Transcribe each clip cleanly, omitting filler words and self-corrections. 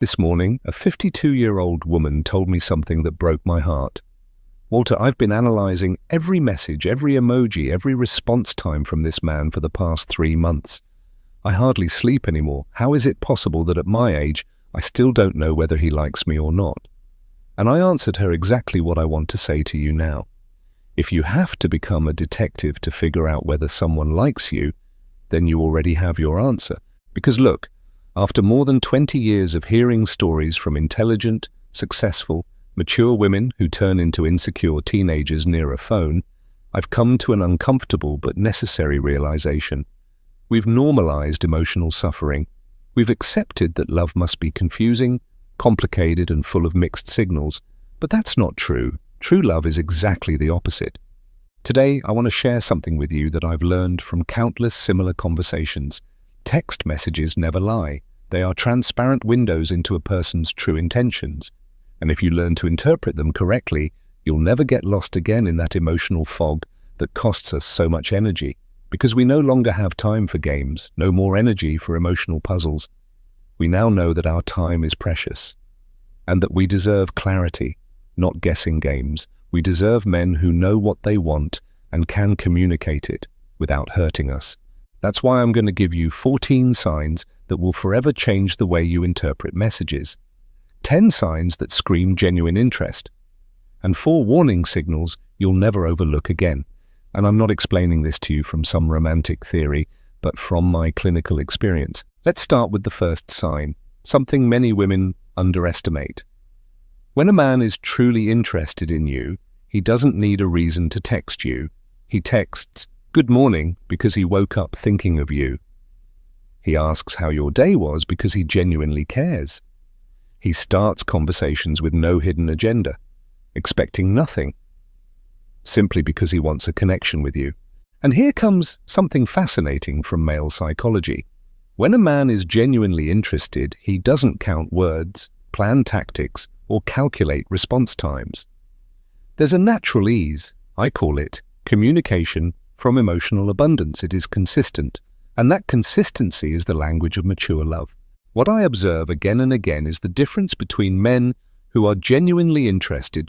This morning, a 52-year-old woman told me something that broke my heart. Walter, I've been analyzing every message, every emoji, every response time from this man for the past 3 months. I hardly sleep anymore. How is it possible that at my age, I still don't know whether he likes me or not? And I answered her exactly what I want to say to you now. If you have to become a detective to figure out whether someone likes you, then you already have your answer. Because look, after more than 20 years of hearing stories from intelligent, successful, mature women who turn into insecure teenagers near a phone, I've come to an uncomfortable but necessary realization. We've normalized emotional suffering. We've accepted that love must be confusing, complicated, and full of mixed signals. But that's not true. True love is exactly the opposite. Today, I want to share something with you that I've learned from countless similar conversations. Text messages never lie. They are transparent windows into a person's true intentions. And if you learn to interpret them correctly, you'll never get lost again in that emotional fog that costs us so much energy. Because we no longer have time for games, no more energy for emotional puzzles. We now know that our time is precious, and that we deserve clarity, not guessing games. We deserve men who know what they want and can communicate it without hurting us. That's why I'm going to give you 14 signs that will forever change the way you interpret messages, 10 signs that scream genuine interest, and 4 warning signals you'll never overlook again. And I'm not explaining this to you from some romantic theory, but from my clinical experience. Let's start with the first sign, something many women underestimate. When a man is truly interested in you, he doesn't need a reason to text you. He texts, "Good morning," because he woke up thinking of you. He asks how your day was because he genuinely cares. He starts conversations with no hidden agenda, expecting nothing, simply because he wants a connection with you. And here comes something fascinating from male psychology. When a man is genuinely interested, he doesn't count words, plan tactics, or calculate response times. There's a natural ease, I call it, communication from emotional abundance. It is consistent, and that consistency is the language of mature love. What I observe again and again is the difference between men who are genuinely interested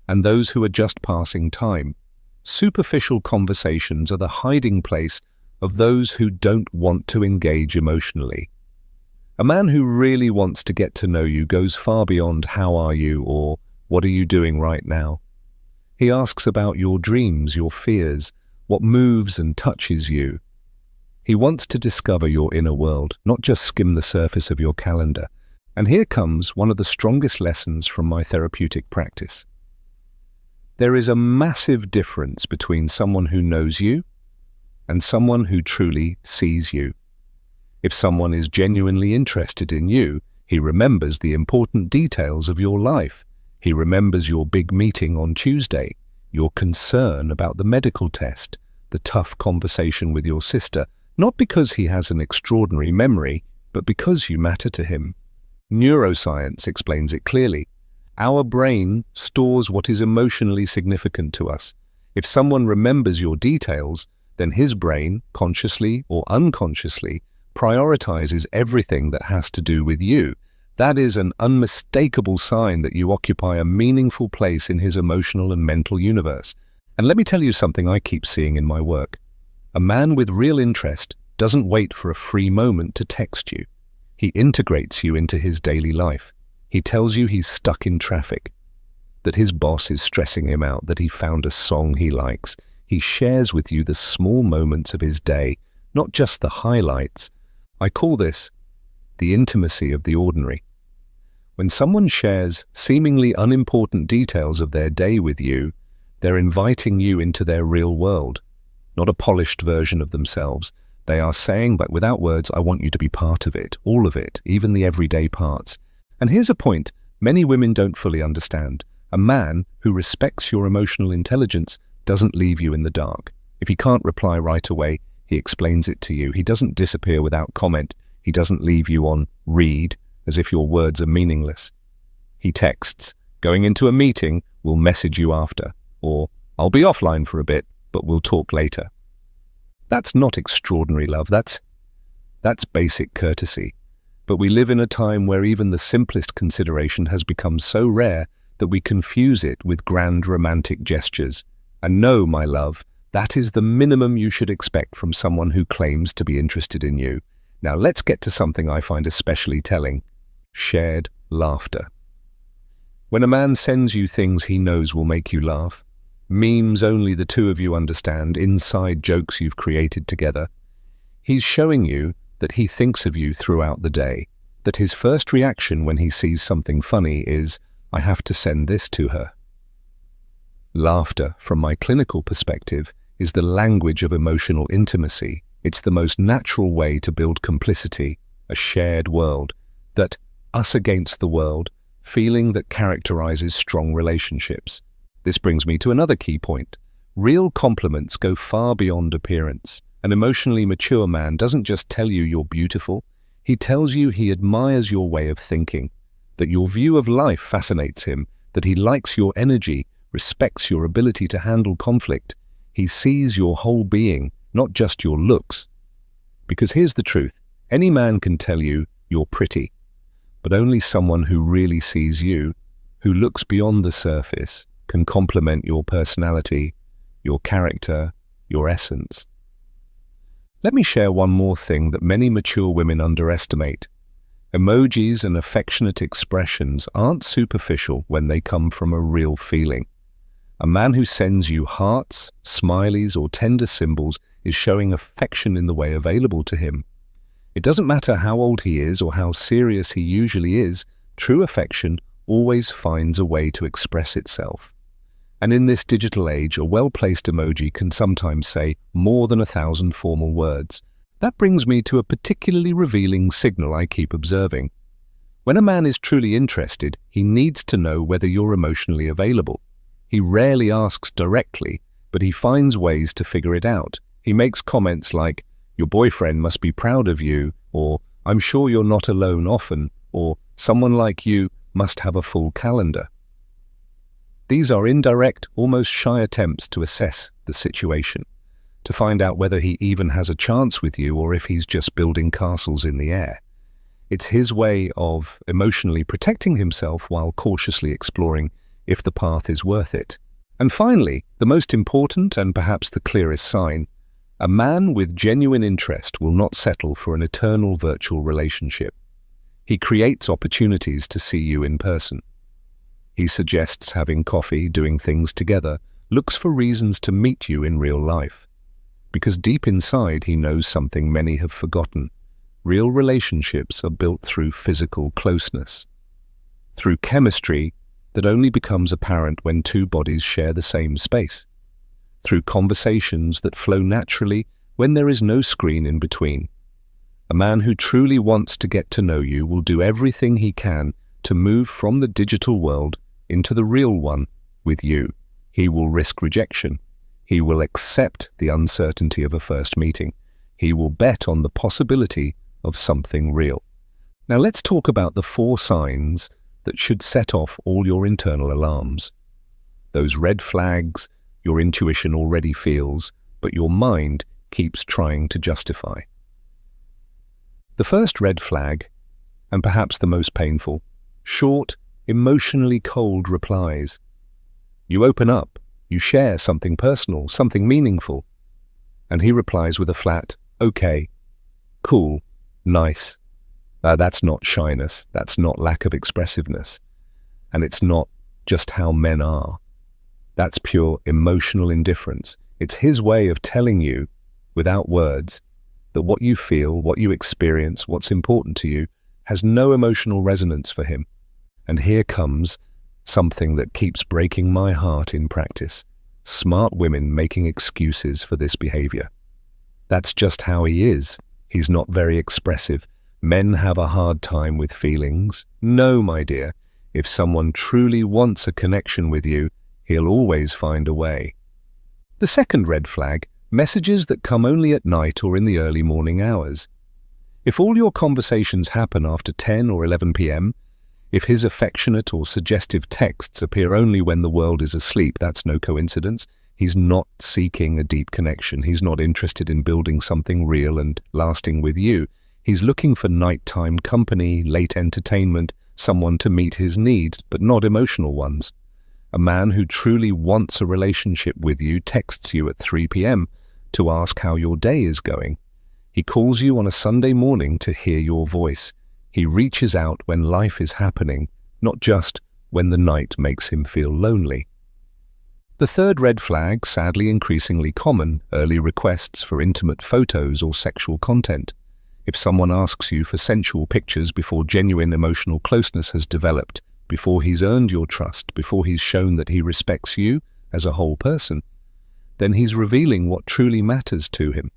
and those who are just passing time. Superficial conversations are the hiding place of those who don't want to engage emotionally. A man who really wants to get to know you goes far beyond "how are you" or "what are you doing right now?" He asks about your dreams, your fears, what moves and touches you. He wants to discover your inner world, not just skim the surface of your calendar. And here comes one of the strongest lessons from my therapeutic practice. There is a massive difference between someone who knows you and someone who truly sees you. If someone is genuinely interested in you, he remembers the important details of your life. He remembers your big meeting on Tuesday, your concern about the medical test, the tough conversation with your sister, not because he has an extraordinary memory, but because you matter to him. Neuroscience explains it clearly. Our brain stores what is emotionally significant to us. If someone remembers your details, then his brain, consciously or unconsciously, prioritizes everything that has to do with you. That is an unmistakable sign that you occupy a meaningful place in his emotional and mental universe. And let me tell you something I keep seeing in my work. A man with real interest doesn't wait for a free moment to text you. He integrates you into his daily life. He tells you he's stuck in traffic, that his boss is stressing him out, that he found a song he likes. He shares with you the small moments of his day, not just the highlights. I call this the intimacy of the ordinary. When someone shares seemingly unimportant details of their day with you, they're inviting you into their real world, not a polished version of themselves. They are saying, but without words, "I want you to be part of it, all of it, even the everyday parts." And here's a point many women don't fully understand. A man who respects your emotional intelligence doesn't leave you in the dark. If he can't reply right away, he explains it to you. He doesn't disappear without comment. He doesn't leave you on read as if your words are meaningless. He texts, "Going into a meeting, we'll message you after," or "I'll be offline for a bit, but we'll talk later." That's not extraordinary love. That's basic courtesy. But we live in a time where even the simplest consideration has become so rare that we confuse it with grand romantic gestures. And no, my love, that is the minimum you should expect from someone who claims to be interested in you. Now let's get to something I find especially telling: shared laughter. When a man sends you things he knows will make you laugh, memes only the two of you understand, inside jokes you've created together, he's showing you that he thinks of you throughout the day, that his first reaction when he sees something funny is, "I have to send this to her." Laughter, from my clinical perspective, is the language of emotional intimacy. It's the most natural way to build complicity, a shared world, that us against the world, feeling that characterizes strong relationships. This brings me to another key point. Real compliments go far beyond appearance. An emotionally mature man doesn't just tell you you're beautiful, he tells you he admires your way of thinking, that your view of life fascinates him, that he likes your energy, respects your ability to handle conflict. He sees your whole being, not just your looks. Because here's the truth, any man can tell you you're pretty, but only someone who really sees you, who looks beyond the surface, can compliment your personality, your character, your essence. Let me share one more thing that many mature women underestimate. Emojis and affectionate expressions aren't superficial when they come from a real feeling. A man who sends you hearts, smileys, or tender symbols is showing affection in the way available to him. It doesn't matter how old he is or how serious he usually is, true affection always finds a way to express itself. And in this digital age, a well-placed emoji can sometimes say more than 1,000 formal words. That brings me to a particularly revealing signal I keep observing. When a man is truly interested, he needs to know whether you're emotionally available. He rarely asks directly, but he finds ways to figure it out. He makes comments like, "Your boyfriend must be proud of you," or "I'm sure you're not alone often," or "Someone like you must have a full calendar." These are indirect, almost shy attempts to assess the situation, to find out whether he even has a chance with you or if he's just building castles in the air. It's his way of emotionally protecting himself while cautiously exploring if the path is worth it. And finally, the most important and perhaps the clearest sign, a man with genuine interest will not settle for an eternal virtual relationship. He creates opportunities to see you in person. He suggests having coffee, doing things together, looks for reasons to meet you in real life. Because deep inside he knows something many have forgotten. Real relationships are built through physical closeness, through chemistry that only becomes apparent when two bodies share the same space, through conversations that flow naturally when there is no screen in between. A man who truly wants to get to know you will do everything he can to move from the digital world into the real one with you. He will risk rejection. He will accept the uncertainty of a first meeting. He will bet on the possibility of something real. Now let's talk about the 4 signs that should set off all your internal alarms. Those red flags your intuition already feels, but your mind keeps trying to justify. The first red flag, and perhaps the most painful, short, emotionally cold replies. You open up, you share something personal, something meaningful, and he replies with a flat, "Okay, cool, nice." That's not shyness, that's not lack of expressiveness, and it's not just how men are. That's pure emotional indifference. It's his way of telling you, without words, that what you feel, what you experience, what's important to you, has no emotional resonance for him. And here comes something that keeps breaking my heart in practice. Smart women making excuses for this behavior. That's just how he is. He's not very expressive. Men have a hard time with feelings. No, my dear, if someone truly wants a connection with you, he'll always find a way. The second red flag, messages that come only at night or in the early morning hours. If all your conversations happen after 10 or 11 p.m., if his affectionate or suggestive texts appear only when the world is asleep, that's no coincidence. He's not seeking a deep connection. He's not interested in building something real and lasting with you. He's looking for nighttime company, late entertainment, someone to meet his needs, but not emotional ones. A man who truly wants a relationship with you texts you at 3 p.m. to ask how your day is going. He calls you on a Sunday morning to hear your voice. He reaches out when life is happening, not just when the night makes him feel lonely. The third red flag, sadly increasingly common, early requests for intimate photos or sexual content. If someone asks you for sensual pictures before genuine emotional closeness has developed, before he's earned your trust, before he's shown that he respects you as a whole person, then he's revealing what truly matters to him.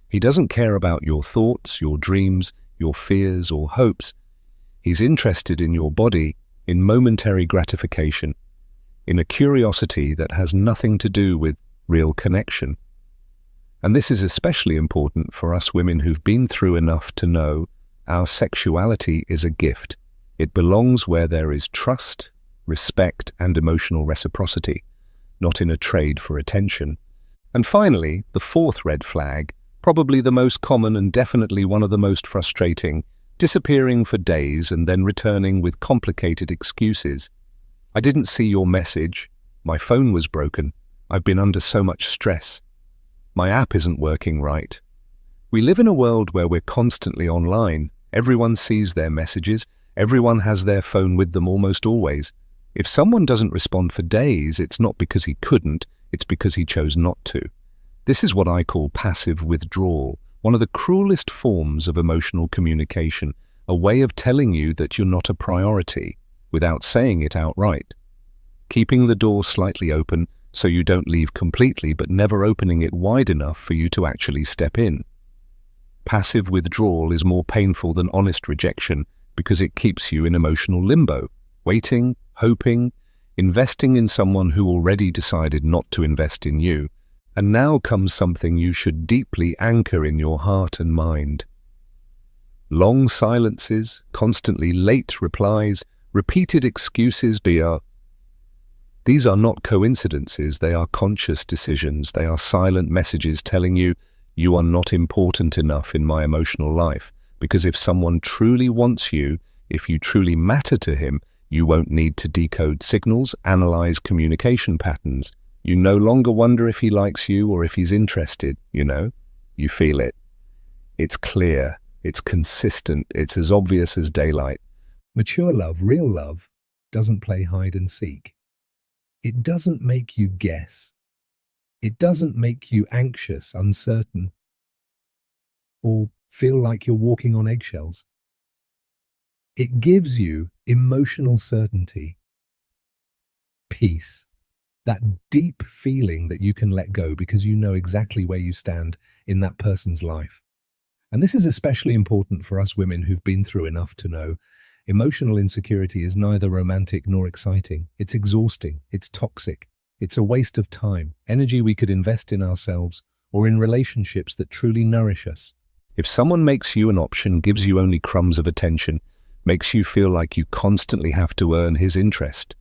He doesn't care about your thoughts, your dreams, your fears or hopes. He's interested in your body, in momentary gratification, in a curiosity that has nothing to do with real connection. And this is especially important for us women who've been through enough to know our sexuality is a gift. It belongs where there is trust, respect, and emotional reciprocity, not in a trade for attention. And finally, the fourth red flag, probably the most common and definitely one of the most frustrating, disappearing for days and then returning with complicated excuses. I didn't see your message. My phone was broken. I've been under so much stress. My app isn't working right. We live in a world where we're constantly online. Everyone sees their messages. Everyone has their phone with them almost always. If someone doesn't respond for days, it's not because he couldn't, it's because he chose not to. This is what I call passive withdrawal, one of the cruelest forms of emotional communication, a way of telling you that you're not a priority, without saying it outright. Keeping the door slightly open so you don't leave completely, but never opening it wide enough for you to actually step in. Passive withdrawal is more painful than honest rejection because it keeps you in emotional limbo, waiting, hoping, investing in someone who already decided not to invest in you. And now comes something you should deeply anchor in your heart and mind. Long silences, constantly late replies, repeated excuses. These are not coincidences, they are conscious decisions, they are silent messages telling you, you are not important enough in my emotional life, because if someone truly wants you, if you truly matter to him, you won't need to decode signals, analyze communication patterns. You no longer wonder if he likes you or if he's interested, you feel it. It's clear, it's consistent, it's as obvious as daylight. Mature love, real love, doesn't play hide and seek. It doesn't make you guess. It doesn't make you anxious, uncertain, or feel like you're walking on eggshells. It gives you emotional certainty, peace, that deep feeling that you can let go because you know exactly where you stand in that person's life. And this is especially important for us women who've been through enough to know emotional insecurity is neither romantic nor exciting. It's exhausting. It's toxic. It's a waste of time, energy we could invest in ourselves or in relationships that truly nourish us. If someone makes you an option, gives you only crumbs of attention, makes you feel like you constantly have to earn his interest,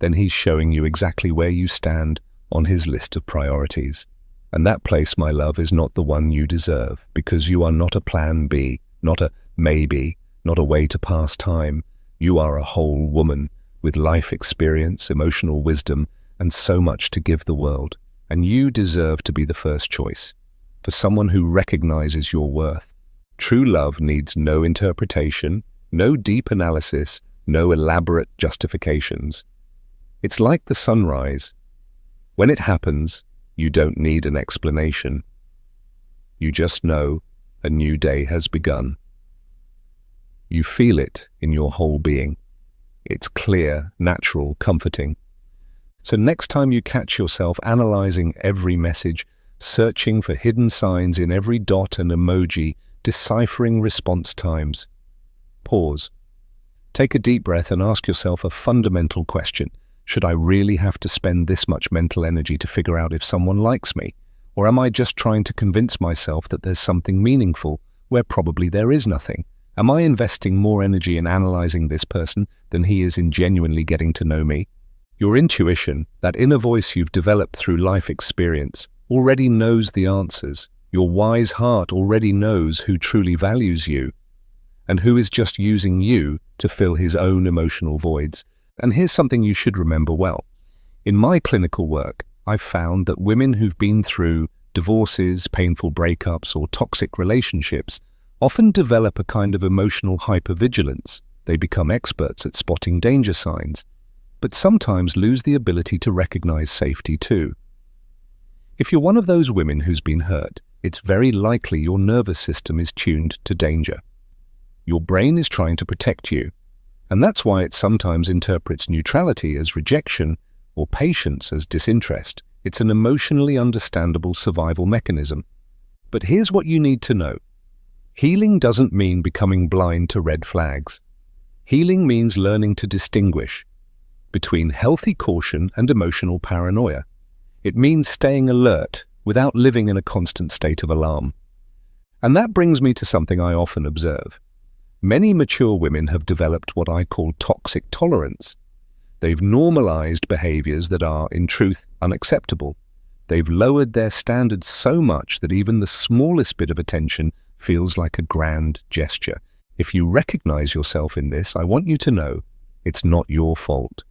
then he's showing you exactly where you stand on his list of priorities. And that place, my love, is not the one you deserve, because you are not a plan B, not a maybe, not a way to pass time. You are a whole woman with life experience, emotional wisdom, and so much to give the world. And you deserve to be the first choice for someone who recognizes your worth. True love needs no interpretation, no deep analysis, no elaborate justifications. It's like the sunrise. When it happens, you don't need an explanation. You just know a new day has begun. You feel it in your whole being. It's clear, natural, comforting. So next time you catch yourself analyzing every message, searching for hidden signs in every dot and emoji, deciphering response times, pause. Take a deep breath and ask yourself a fundamental question. Should I really have to spend this much mental energy to figure out if someone likes me? Or am I just trying to convince myself that there's something meaningful where probably there is nothing? Am I investing more energy in analyzing this person than he is in genuinely getting to know me? Your intuition, that inner voice you've developed through life experience, already knows the answers. Your wise heart already knows who truly values you, and who is just using you to fill his own emotional voids. And here's something you should remember well. In my clinical work, I've found that women who've been through divorces, painful breakups, or toxic relationships often develop a kind of emotional hypervigilance. They become experts at spotting danger signs, but sometimes lose the ability to recognize safety too. If you're one of those women who's been hurt, it's very likely your nervous system is tuned to danger. Your brain is trying to protect you, and that's why it sometimes interprets neutrality as rejection or patience as disinterest. It's an emotionally understandable survival mechanism. But here's what you need to know. Healing doesn't mean becoming blind to red flags. Healing means learning to distinguish between healthy caution and emotional paranoia. It means staying alert without living in a constant state of alarm. And that brings me to something I often observe. Many mature women have developed what I call toxic tolerance. They've normalized behaviors that are, in truth, unacceptable. They've lowered their standards so much that even the smallest bit of attention feels like a grand gesture. If you recognize yourself in this, I want you to know it's not your fault.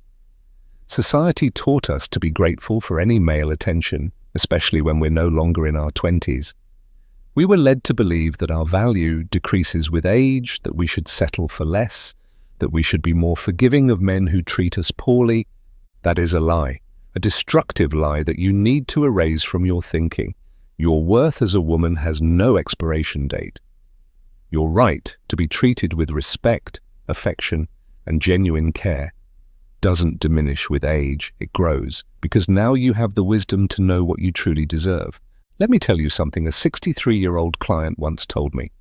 Society taught us to be grateful for any male attention, especially when we're no longer in our 20s. We were led to believe that our value decreases with age, that we should settle for less, that we should be more forgiving of men who treat us poorly. That is a lie, a destructive lie that you need to erase from your thinking. Your worth as a woman has no expiration date. Your right to be treated with respect, affection, and genuine care doesn't diminish with age, it grows, because now you have the wisdom to know what you truly deserve. Let me tell you something a 63-year-old client once told me.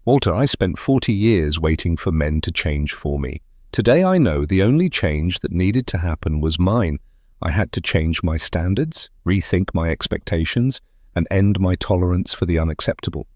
Walter, I spent 40 years waiting for men to change for me. Today I know the only change that needed to happen was mine. I had to change my standards, rethink my expectations, and end my tolerance for the unacceptable.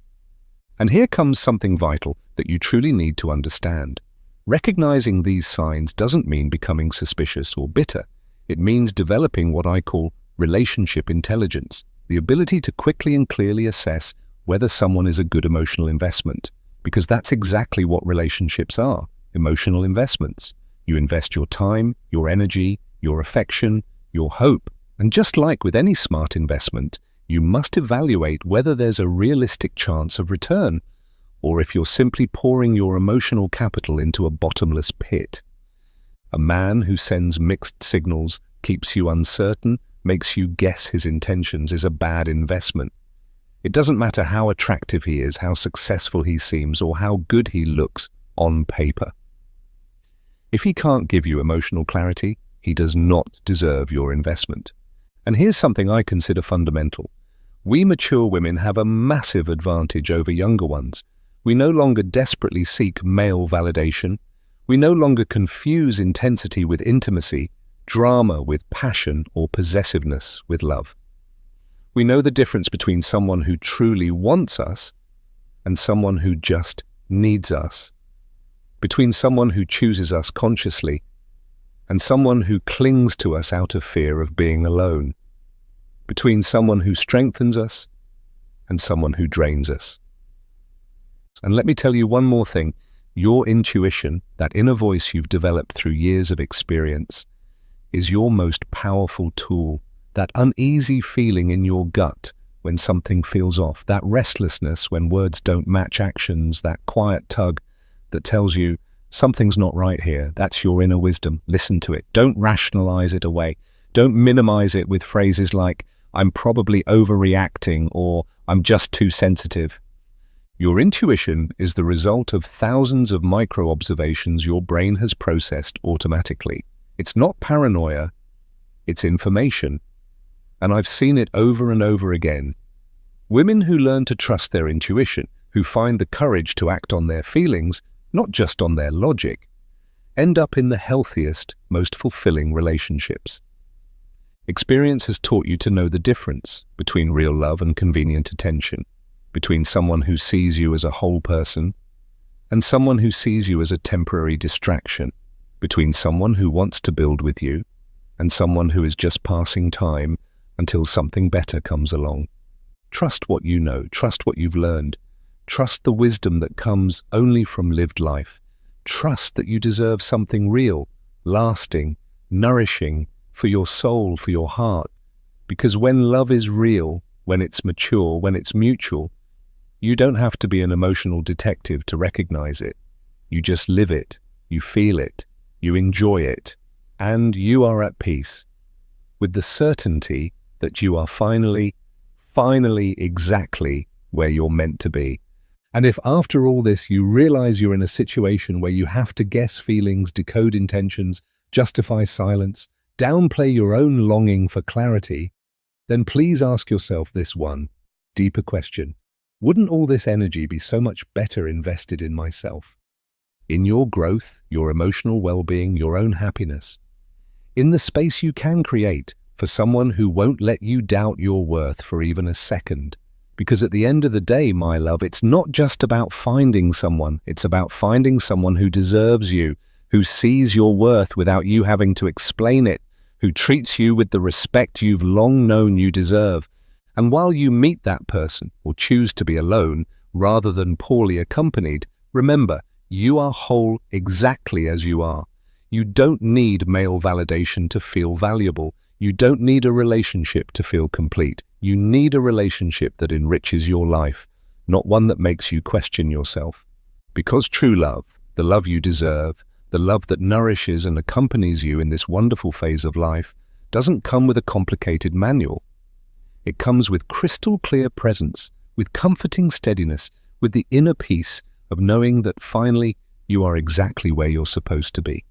And here comes something vital that you truly need to understand. Recognizing these signs doesn't mean becoming suspicious or bitter. It means developing what I call relationship intelligence, the ability to quickly and clearly assess whether someone is a good emotional investment, because that's exactly what relationships are, emotional investments. You invest your time, your energy, your affection, your hope, and just like with any smart investment, you must evaluate whether there's a realistic chance of return, or if you're simply pouring your emotional capital into a bottomless pit. A man who sends mixed signals, keeps you uncertain, makes you guess his intentions is a bad investment. It doesn't matter how attractive he is, how successful he seems, or how good he looks on paper. If he can't give you emotional clarity, he does not deserve your investment. And here's something I consider fundamental. We mature women have a massive advantage over younger ones. We no longer desperately seek male validation. We no longer confuse intensity with intimacy, drama with passion, or possessiveness with love. We know the difference between someone who truly wants us and someone who just needs us, between someone who chooses us consciously and someone who clings to us out of fear of being alone, between someone who strengthens us and someone who drains us. And let me tell you one more thing. Your intuition, that inner voice you've developed through years of experience, is your most powerful tool. That uneasy feeling in your gut when something feels off, that restlessness when words don't match actions, that quiet tug that tells you something's not right here, that's your inner wisdom. Listen to it. Don't rationalize it away. Don't minimize it with phrases like, I'm probably overreacting or I'm just too sensitive. Your intuition is the result of thousands of micro-observations your brain has processed automatically. It's not paranoia, it's information. And I've seen it over and over again. Women who learn to trust their intuition, who find the courage to act on their feelings, not just on their logic, end up in the healthiest, most fulfilling relationships. Experience has taught you to know the difference between real love and convenient attention, between someone who sees you as a whole person and someone who sees you as a temporary distraction, between someone who wants to build with you and someone who is just passing time until something better comes along. Trust what you know, trust what you've learned. Trust the wisdom that comes only from lived life. Trust that you deserve something real, lasting, nourishing for your soul, for your heart. Because when love is real, when it's mature, when it's mutual, you don't have to be an emotional detective to recognize it. You just live it, you feel it, you enjoy it, and you are at peace with the certainty that you are finally exactly where you're meant to be. And if after all this you realize you're in a situation where you have to guess feelings, decode intentions, justify silence, downplay your own longing for clarity, then please ask yourself this one deeper question. Wouldn't all this energy be so much better invested in myself? In your growth, your emotional well-being, your own happiness? In the space you can create for someone who won't let you doubt your worth for even a second? Because at the end of the day, my love, it's not just about finding someone. It's about finding someone who deserves you, who sees your worth without you having to explain it, who treats you with the respect you've long known you deserve. And while you meet that person, or choose to be alone rather than poorly accompanied, remember, you are whole exactly as you are. You don't need male validation to feel valuable. You don't need a relationship to feel complete. You need a relationship that enriches your life, not one that makes you question yourself. Because true love, the love you deserve, the love that nourishes and accompanies you in this wonderful phase of life, doesn't come with a complicated manual. It comes with crystal clear presence, with comforting steadiness, with the inner peace of knowing that finally you are exactly where you're supposed to be.